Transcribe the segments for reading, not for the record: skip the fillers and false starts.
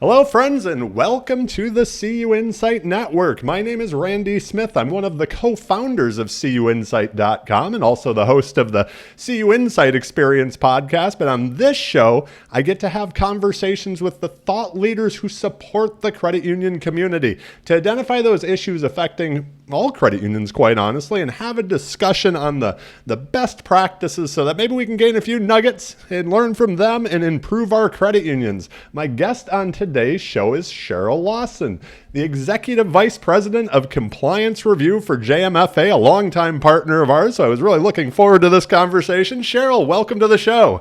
Hello, friends, and welcome to the CUInsight Network. My name is Randy Smith. I'm one of the co-founders of CUInsight.com and also the host of the CUInsight Experience podcast. But on this show, I get to have conversations with the thought leaders who support the credit union community to identify those issues affecting all credit unions, quite honestly, and have a discussion on the best practices so that maybe we can gain a few nuggets and learn from them and improve our credit unions. My guest on today's show is Cheryl Lawson, the Executive Vice President of Compliance Review for JMFA, a longtime partner of ours. So I was really looking forward to this conversation. Cheryl, welcome to the show.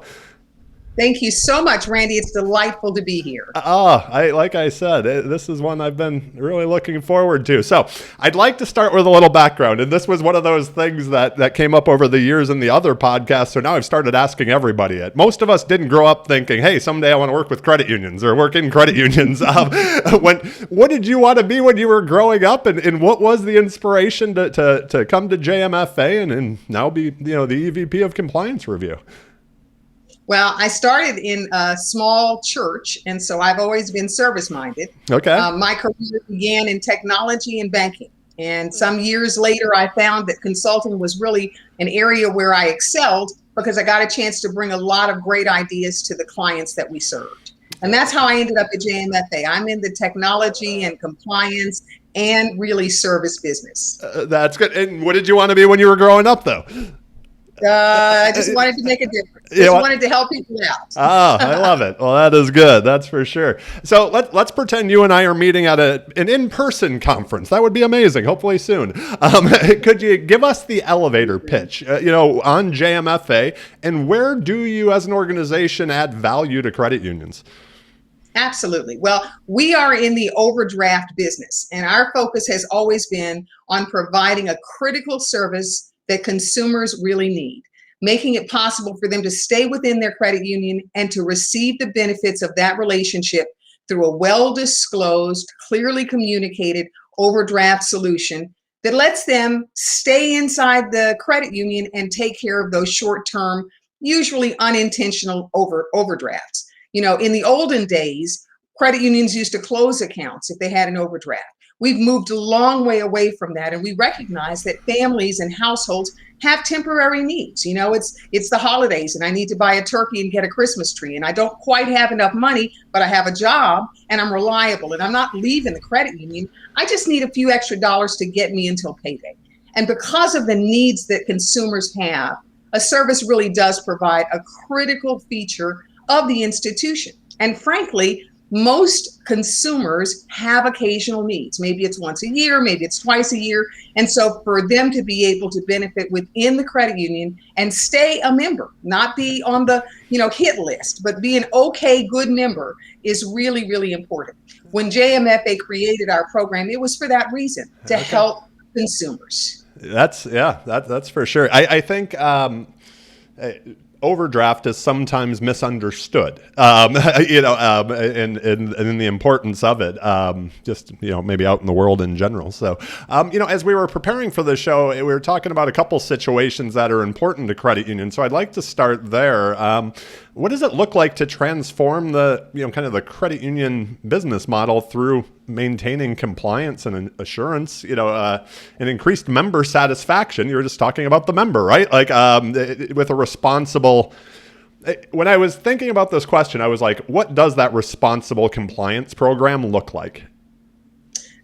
Thank you so much, Randy. It's delightful to be here. Like I said, this is one I've been really looking forward to. So I'd like to start with a little background. And this was one of those things that came up over the years in the other podcasts. So now I've started asking everybody it. Most of us didn't grow up thinking, hey, someday I want to work with credit unions or work in credit unions. What did you want to be when you were growing up? And what was the inspiration to come to JMFA and now be the EVP of Compliance Review? Well, I started in a small church, and so I've always been service-minded. Okay. My career began in technology and banking. And some years later, I found that consulting was really an area where I excelled because I got a chance to bring a lot of great ideas to the clients that we served. And that's how I ended up at JMFA. I'm in the technology and compliance and really service business. That's good. And what did you want to be when you were growing up, though? I just wanted to make a difference. Just wanted to help people out. I love it. Well, that is good. That's for sure. So let's pretend you and I are meeting at an in-person conference. That would be amazing. Hopefully soon. Could you give us the elevator pitch, on JMFA, and where do you as an organization add value to credit unions? Absolutely. Well, we are in the overdraft business, and our focus has always been on providing a critical service that consumers really need, making it possible for them to stay within their credit union and to receive the benefits of that relationship through a well-disclosed, clearly communicated overdraft solution that lets them stay inside the credit union and take care of those short-term, usually unintentional overdrafts. In the olden days, credit unions used to close accounts if they had an overdraft. We've moved a long way away from that, and we recognize that families and households have temporary needs. It's the holidays, and I need to buy a turkey and get a Christmas tree, and I don't quite have enough money, but I have a job, and I'm reliable, and I'm not leaving the credit union. I just need a few extra dollars to get me until payday. And because of the needs that consumers have, a service really does provide a critical feature of the institution. And frankly, most consumers have occasional needs. Maybe it's once a year, maybe it's twice a year. And so for them to be able to benefit within the credit union and stay a member, not be on the hit list, but be an okay, good member is really, really important. When JMFA created our program, it was for that reason, to help consumers. That's for sure. I think overdraft is sometimes misunderstood, and the importance of it, maybe out in the world in general. So, as we were preparing for the show, we were talking about a couple situations that are important to credit unions. So I'd like to start there. What does it look like to transform the, kind of the credit union business model through maintaining compliance and assurance, and increased member satisfaction? You were just talking about the member, right? Like, with a responsible, when I was thinking about this question, I was like, what does that responsible compliance program look like?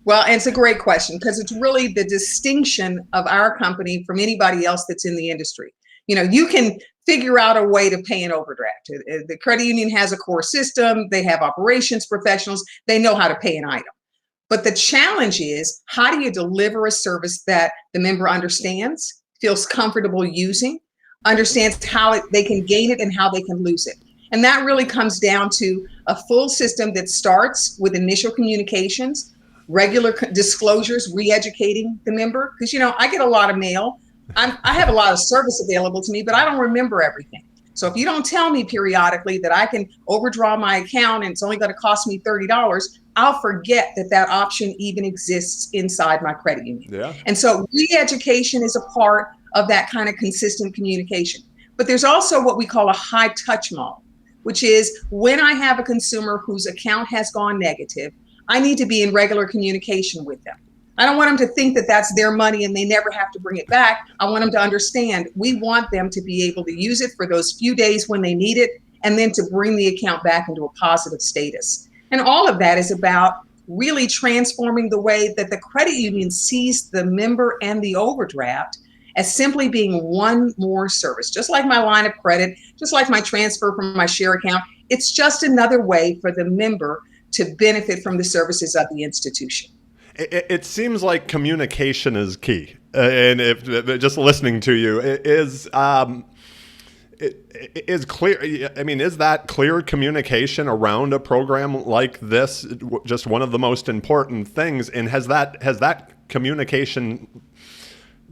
Well, and it's a great question because it's really the distinction of our company from anybody else that's in the industry. You can figure out a way to pay an overdraft. The credit union has a core system. They have operations professionals. They know how to pay an item. But the challenge is, how do you deliver a service that the member understands, feels comfortable using, understands how they can gain it and how they can lose it? And that really comes down to a full system that starts with initial communications, regular disclosures, re-educating the member. Because, I get a lot of mail. I have a lot of service available to me, but I don't remember everything. So if you don't tell me periodically that I can overdraw my account and it's only going to cost me $30, I'll forget that option even exists inside my credit union. Yeah. And so re-education is a part of that kind of consistent communication. But there's also what we call a high touch model, which is when I have a consumer whose account has gone negative, I need to be in regular communication with them. I don't want them to think that that's their money and they never have to bring it back. I want them to understand we want them to be able to use it for those few days when they need it, and then to bring the account back into a positive status. And all of that is about really transforming the way that the credit union sees the member and the overdraft as simply being one more service. Just like my line of credit, just like my transfer from my share account, it's just another way for the member to benefit from the services of the institution. It seems like communication is key, and if just listening to you is clear. I mean, is that clear communication around a program like this just one of the most important things? And has that communication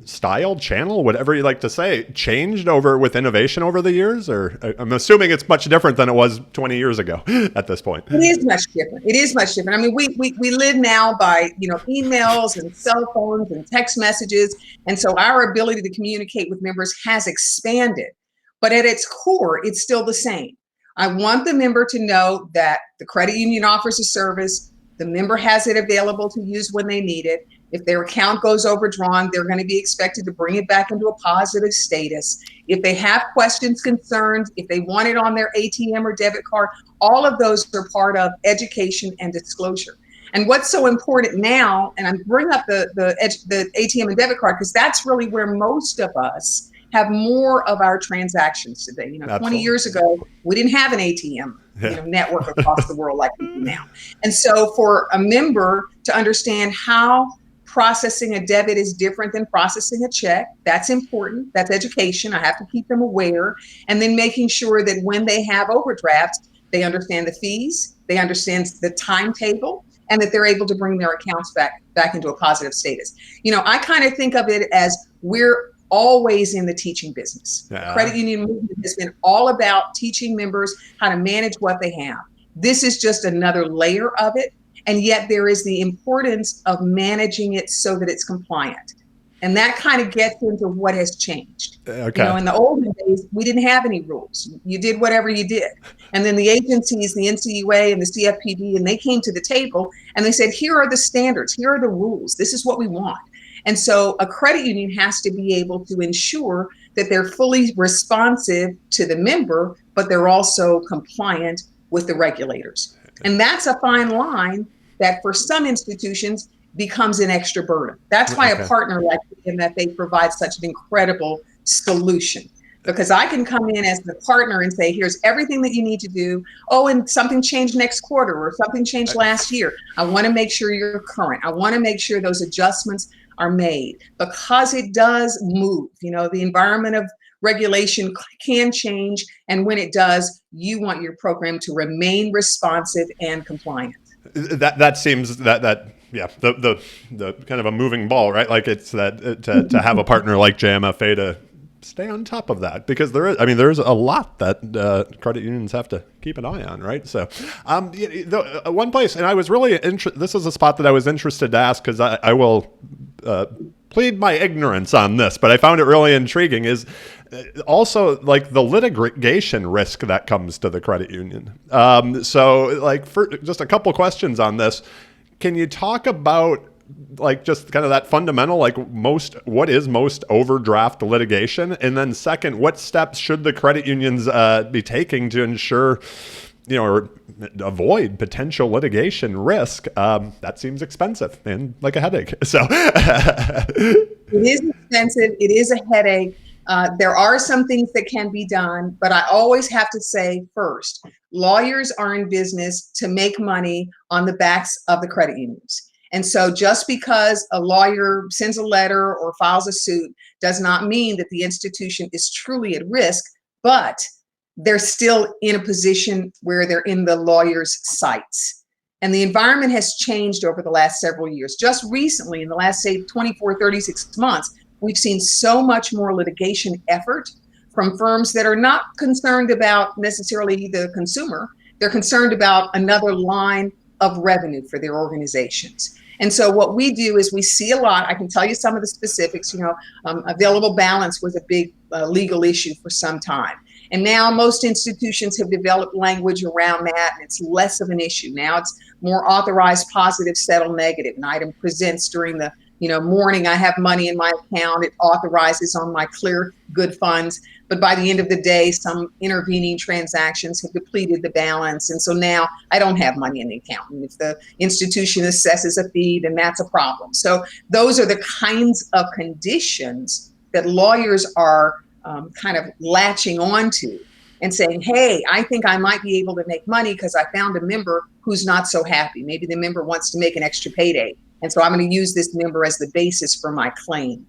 style, channel, whatever you like to say, changed with innovation over the years? Or I'm assuming it's much different than it was 20 years ago at this point. It is much different. It is much different. I mean, we live now by, emails and cell phones and text messages. And so our ability to communicate with members has expanded. But at its core, it's still the same. I want the member to know that the credit union offers a service. The member has it available to use when they need it. If their account goes overdrawn, they're going to be expected to bring it back into a positive status. If they have questions, concerns, if they want it on their ATM or debit card, all of those are part of education and disclosure. And what's so important now, and I bring up the ATM and debit card because that's really where most of us have more of our transactions today. 20 years ago, we didn't have an ATM network across the world like we do now. And so for a member to understand how processing a debit is different than processing a check, that's important. That's education. I have to keep them aware. And then making sure that when they have overdrafts, they understand the fees, they understand the timetable, and that they're able to bring their accounts back into a positive status. I kind of think of it as we're always in the teaching business. Yeah. Credit union movement has been all about teaching members how to manage what they have. This is just another layer of it. And yet there is the importance of managing it so that it's compliant. And that kind of gets into what has changed. Okay. In the olden days, we didn't have any rules. You did whatever you did. And then the agencies, the NCUA and the CFPB, and they came to the table and they said, here are the standards, here are the rules, this is what we want. And so a credit union has to be able to ensure that they're fully responsive to the member, but they're also compliant with the regulators. And that's a fine line that for some institutions becomes an extra burden. That's why a partner like JMFA provides such an incredible solution, because I can come in as the partner and say, here's everything that you need to do. Oh, and something changed next quarter or something changed last year. I want to make sure you're current. I want to make sure those adjustments are made because it does move. The environment of regulation can change. And when it does, you want your program to remain responsive and compliant. That seems the kind of a moving ball, right? Like it's that to have a partner like JMFA to stay on top of that, because there's a lot that credit unions have to keep an eye on, right? So one place, and I was really this is a spot that I was interested to ask, because I will plead my ignorance on this, but I found it really intriguing, is also like the litigation risk that comes to the credit union. So like for just a couple questions on this, can you talk about like just kind of that fundamental, like what is most overdraft litigation? And then second, what steps should the credit unions be taking to ensure, or avoid potential litigation risk? That seems expensive and like a headache. So it is expensive. It is a headache. There are some things that can be done, but I always have to say first, lawyers are in business to make money on the backs of the credit unions. And so just because a lawyer sends a letter or files a suit does not mean that the institution is truly at risk, but they're still in a position where they're in the lawyer's sights. And the environment has changed over the last several years. Just recently, in the last, say, 24, 36 months, we've seen so much more litigation effort from firms that are not concerned about necessarily the consumer. They're concerned about another line of revenue for their organizations. And so what we do is we see a lot. I can tell you some of the specifics. Available balance was a big legal issue for some time. And now most institutions have developed language around that, and it's less of an issue. Now it's more authorized positive, settle negative. An item presents during the morning, I have money in my account, it authorizes on my clear good funds. But by the end of the day, some intervening transactions have depleted the balance. And so now I don't have money in the account. And if the institution assesses a fee, then that's a problem. So those are the kinds of conditions that lawyers are kind of latching onto and saying, hey, I think I might be able to make money because I found a member who's not so happy. Maybe the member wants to make an extra payday. And so I'm going to use this member as the basis for my claim.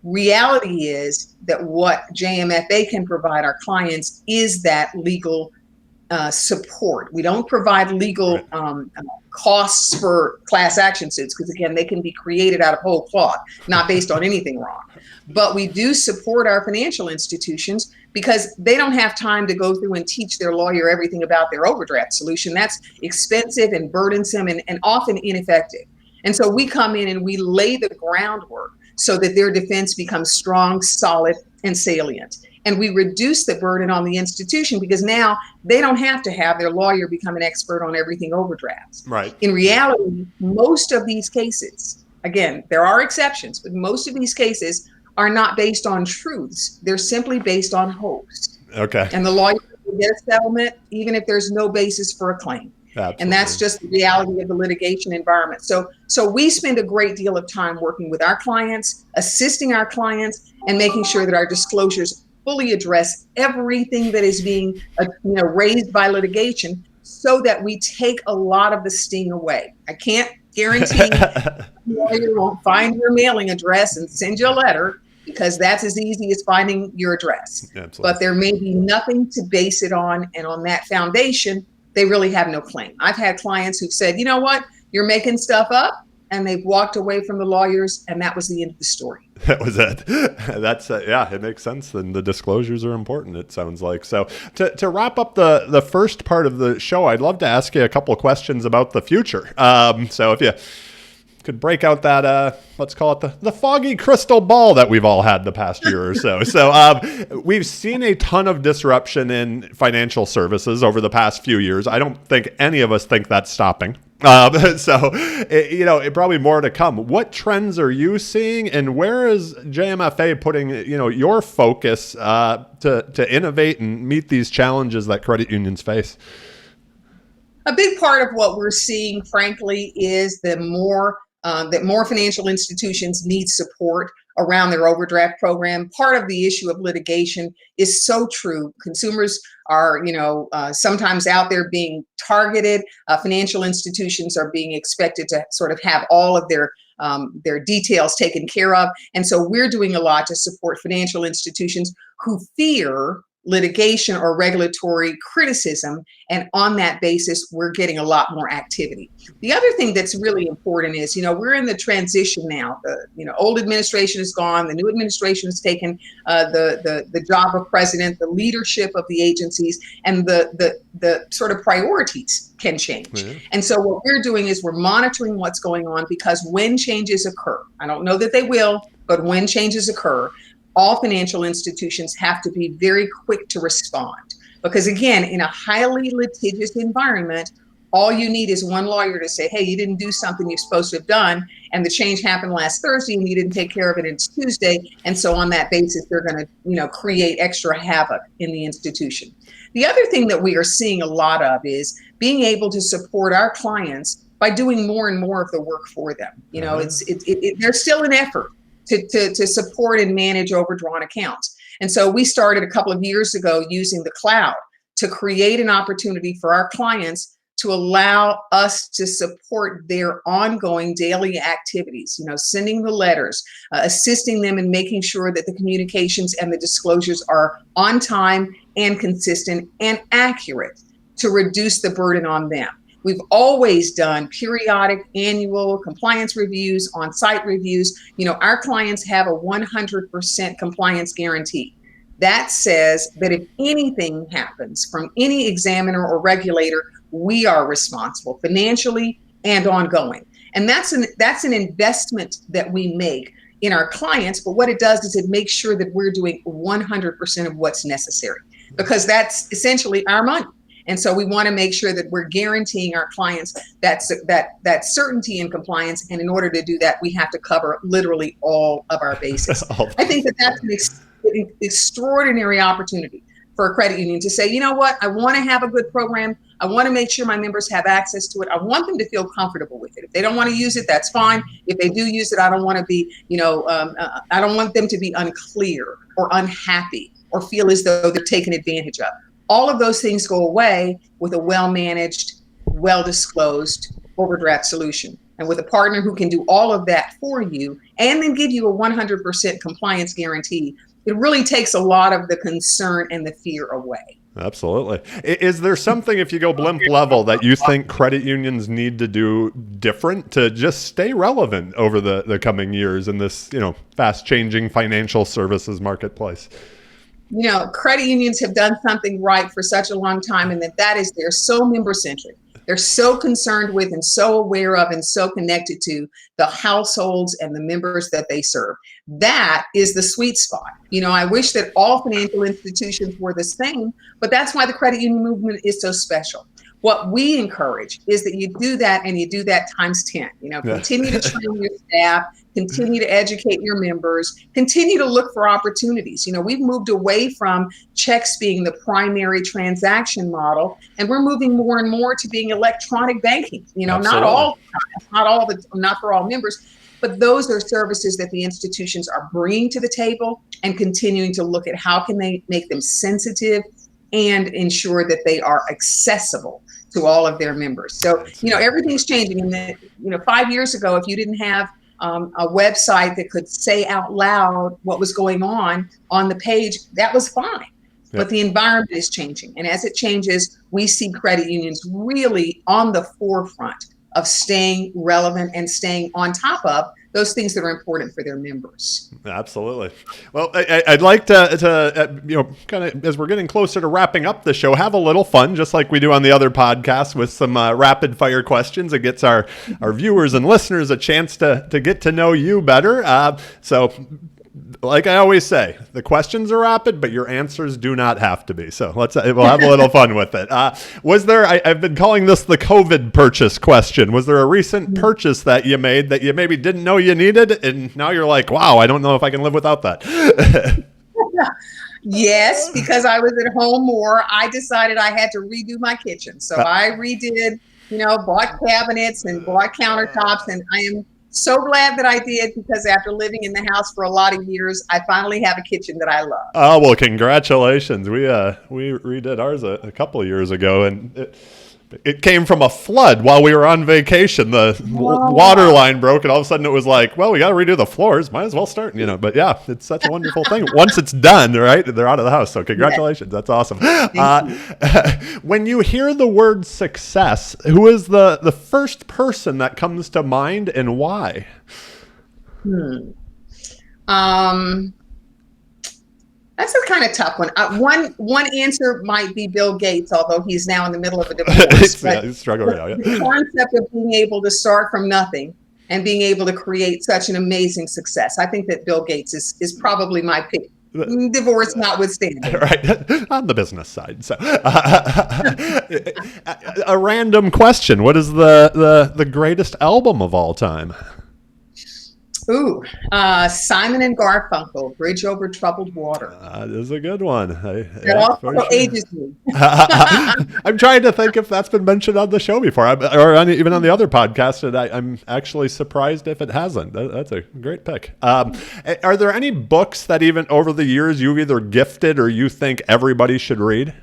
Reality is that what JMFA can provide our clients is that legal support. We don't provide legal costs for class action suits because, again, they can be created out of whole cloth, not based on anything wrong. But we do support our financial institutions because they don't have time to go through and teach their lawyer everything about their overdraft solution. That's expensive and burdensome and often ineffective. And so we come in and we lay the groundwork so that their defense becomes strong, solid, and salient. And we reduce the burden on the institution because now they don't have to have their lawyer become an expert on everything overdrafts. Right. In reality, most of these cases, again, there are exceptions, but most of these cases are not based on truths. They're simply based on hopes. Okay. And the lawyer will get a settlement even if there's no basis for a claim. Absolutely. And that's just the reality of the litigation environment. So we spend a great deal of time working with our clients, assisting our clients, and making sure that our disclosures fully address everything that is being raised by litigation so that we take a lot of the sting away. I can't guarantee the lawyer won't find your mailing address and send you a letter because that's as easy as finding your address. Absolutely. But there may be nothing to base it on, and on that foundation, they really have no claim. I've had clients who've said, you know what, you're making stuff up, and they've walked away from the lawyers, and that was the end of the story. That was it. That's it makes sense. And the disclosures are important, it sounds like. So to wrap up the first part of the show, I'd love to ask you a couple of questions about the future. So if you could break out that, let's call it the foggy crystal ball that we've all had the past year or so. So we've seen a ton of disruption in financial services over the past few years. I don't think any of us think that's stopping. It probably more to come. What trends are you seeing, and where is JMFA putting, your focus to innovate and meet these challenges that credit unions face? A big part of what we're seeing, frankly, is that more financial institutions need support around their overdraft program. Part of the issue of litigation is so true. Consumers are, sometimes out there being targeted. Financial institutions are being expected to sort of have all of their details taken care of. And so we're doing a lot to support financial institutions who fear litigation or regulatory criticism. And on that basis, we're getting a lot more activity. The other thing that's really important is, we're in the transition now. The old administration is gone. The new administration has taken the job of president, the leadership of the agencies, and the sort of priorities can change. Mm-hmm. And so what we're doing is we're monitoring what's going on, because when changes occur, I don't know that they will, but when changes occur, all financial institutions have to be very quick to respond. Because again, in a highly litigious environment, all you need is one lawyer to say, hey, you didn't do something you're supposed to have done, and the change happened last Thursday and you didn't take care of it, it's Tuesday. And so on that basis, they're going to create extra havoc in the institution. The other thing that we are seeing a lot of is being able to support our clients by doing more and more of the work for them. There's still an effort to support and manage overdrawn accounts. And so we started a couple of years ago using the cloud to create an opportunity for our clients to allow us to support their ongoing daily activities, sending the letters, assisting them in making sure that the communications and the disclosures are on time and consistent and accurate to reduce the burden on them. We've always done periodic annual compliance reviews, on-site reviews. Our clients have a 100% compliance guarantee. That says that if anything happens from any examiner or regulator, we are responsible financially and ongoing. And that's an investment that we make in our clients. But what it does is it makes sure that we're doing 100% of what's necessary. because that's essentially our money. And so we want to make sure that we're guaranteeing our clients that certainty in compliance. And in order to do that, we have to cover literally all of our bases. I think that that's an extraordinary opportunity for a credit union to say, you know what, I want to have a good program. I want to make sure my members have access to it. I want them to feel comfortable with it. If they don't want to use it, that's fine. If they do use it, I don't want to be, I don't want them to be unclear or unhappy or feel as though they're taken advantage of. All of those things go away with a well-managed, well-disclosed overdraft solution. And with a partner who can do all of that for you and then give you a 100% compliance guarantee, it really takes a lot of the concern and the fear away. Absolutely. Is there something, if you go blimp level, that you think credit unions need to do different to just stay relevant over the coming years in this, fast-changing financial services marketplace? Credit unions have done something right for such a long time, and that is they're so member-centric. They're so concerned with and so aware of and so connected to the households and the members that they serve. That is the sweet spot. I wish that all financial institutions were the same, but that's why the credit union movement is so special. What we encourage is that you do that and you do that times 10. Continue to train your staff, continue to educate your members, continue to look for opportunities. We've moved away from checks being the primary transaction model, and we're moving more and more to being electronic banking. Not for all members, but those are services that the institutions are bringing to the table and continuing to look at how can they make them sensitive and ensure that they are accessible to all of their members. So, everything's changing. And 5 years ago, if you didn't have a website that could say out loud what was going on the page, that was fine. Yep. But the environment is changing. And as it changes, we see credit unions really on the forefront of staying relevant and staying on top of those things that are important for their members. Absolutely. Well, I'd like to kind of, as we're getting closer to wrapping up the show, have a little fun, just like we do on the other podcasts, with some rapid fire questions. It gets our viewers and listeners a chance to get to know you better. So like I always say, the questions are rapid, but your answers do not have to be. So we'll have a little fun with it. Was there, I've been calling this the COVID purchase question. Was there a recent purchase that you made that you maybe didn't know you needed, and now you're like, wow, I don't know if I can live without that? Yes, because I was at home more, I decided I had to redo my kitchen. So I redid, bought cabinets and bought countertops, and I am so glad that I did, because after living in the house for a lot of years, I finally have a kitchen that I love. Oh, well, congratulations. We redid ours a couple of years ago, and it came from a flood while we were on vacation. The water line broke, and all of a sudden it was like, well, we got to redo the floors. Might as well start, But yeah, it's such a wonderful thing. Once it's done, right, they're out of the house. So congratulations. Yes. That's awesome. When you hear the word success, who is the first person that comes to mind, and why? That's a kind of tough one. One answer might be Bill Gates, although he's now in the middle of a divorce. He's struggling now. Yeah. The concept of being able to start from nothing and being able to create such an amazing success. I think that Bill Gates is probably my pick. Divorce notwithstanding. Right, on the business side. So, a random question: what is the greatest album of all time? Ooh, Simon and Garfunkel, Bridge Over Troubled Water. That is a good one. It also ages me. I'm trying to think if that's been mentioned on the show before, even on the other podcast, and I'm actually surprised if it hasn't. That's a great pick. Are there any books that even over the years you've either gifted or you think everybody should read?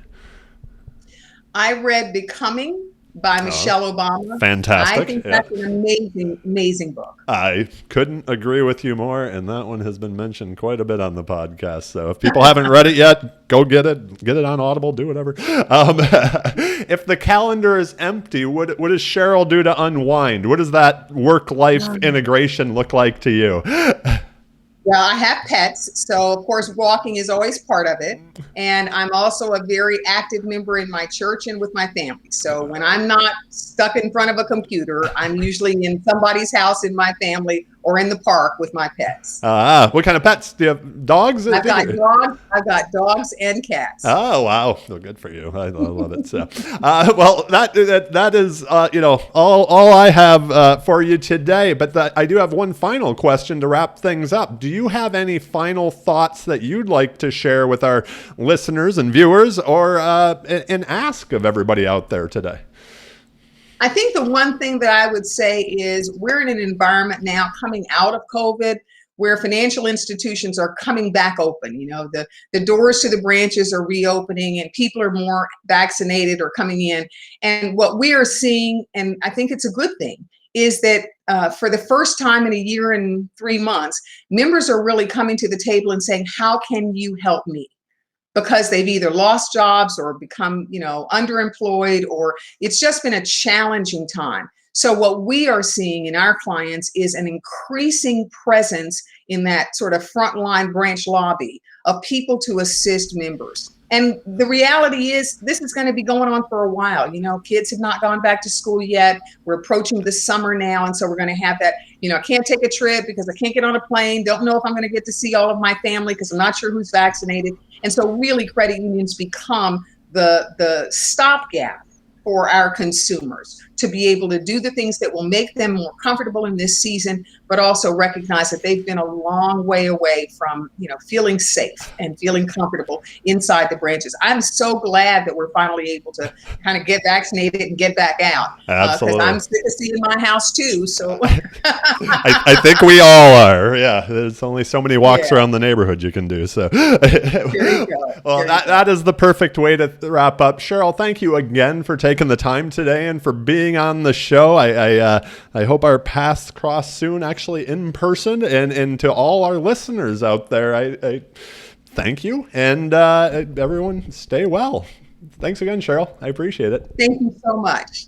I read Becoming by Michelle Obama. Fantastic. I think that's an amazing, amazing book. I couldn't agree with you more, and that one has been mentioned quite a bit on the podcast. So if people haven't read it yet, go get it. Get it on Audible, do whatever. If the calendar is empty, what does Cheryl do to unwind? What does that work-life integration look like to you? Well, I have pets, so of course walking is always part of it. And I'm also a very active member in my church and with my family. So when I'm not stuck in front of a computer, I'm usually in somebody's house in my family or in the park with my pets. What kind of pets? Do you have dogs? I've got dogs and cats. Oh, wow. Well, good for you. I love it. So, well, that is, all I have for you today. But I do have one final question to wrap things up. Do you have any final thoughts that you'd like to share with our listeners and viewers, or an ask of everybody out there today? I think the one thing that I would say is we're in an environment now coming out of COVID where financial institutions are coming back open. The doors to the branches are reopening and people are more vaccinated or coming in. And what we are seeing, and I think it's a good thing, is that for the first time in a year and 3 months, members are really coming to the table and saying, how can you help me? Because they've either lost jobs or become, underemployed, or it's just been a challenging time. So what we are seeing in our clients is an increasing presence in that sort of frontline branch lobby of people to assist members. And the reality is this is going to be going on for a while. Kids have not gone back to school yet. We're approaching the summer now. And so we're going to have that, I can't take a trip because I can't get on a plane. Don't know if I'm going to get to see all of my family because I'm not sure who's vaccinated. And so really credit unions become the stopgap for our consumers to be able to do the things that will make them more comfortable in this season, but also recognize that they've been a long way away from, feeling safe and feeling comfortable inside the branches. I'm so glad that we're finally able to kind of get vaccinated and get back out. Absolutely. Because I'm sick of seeing my house too. So I think we all are. Yeah. There's only so many walks around the neighborhood you can do. So there you go. Well, that is the perfect way to wrap up. Cheryl, thank you again for taking the time today and for being on the show. I hope our paths cross soon, actually in person, and to all our listeners out there, I thank you, and everyone stay well. Thanks again, Cheryl. I appreciate it. Thank you so much.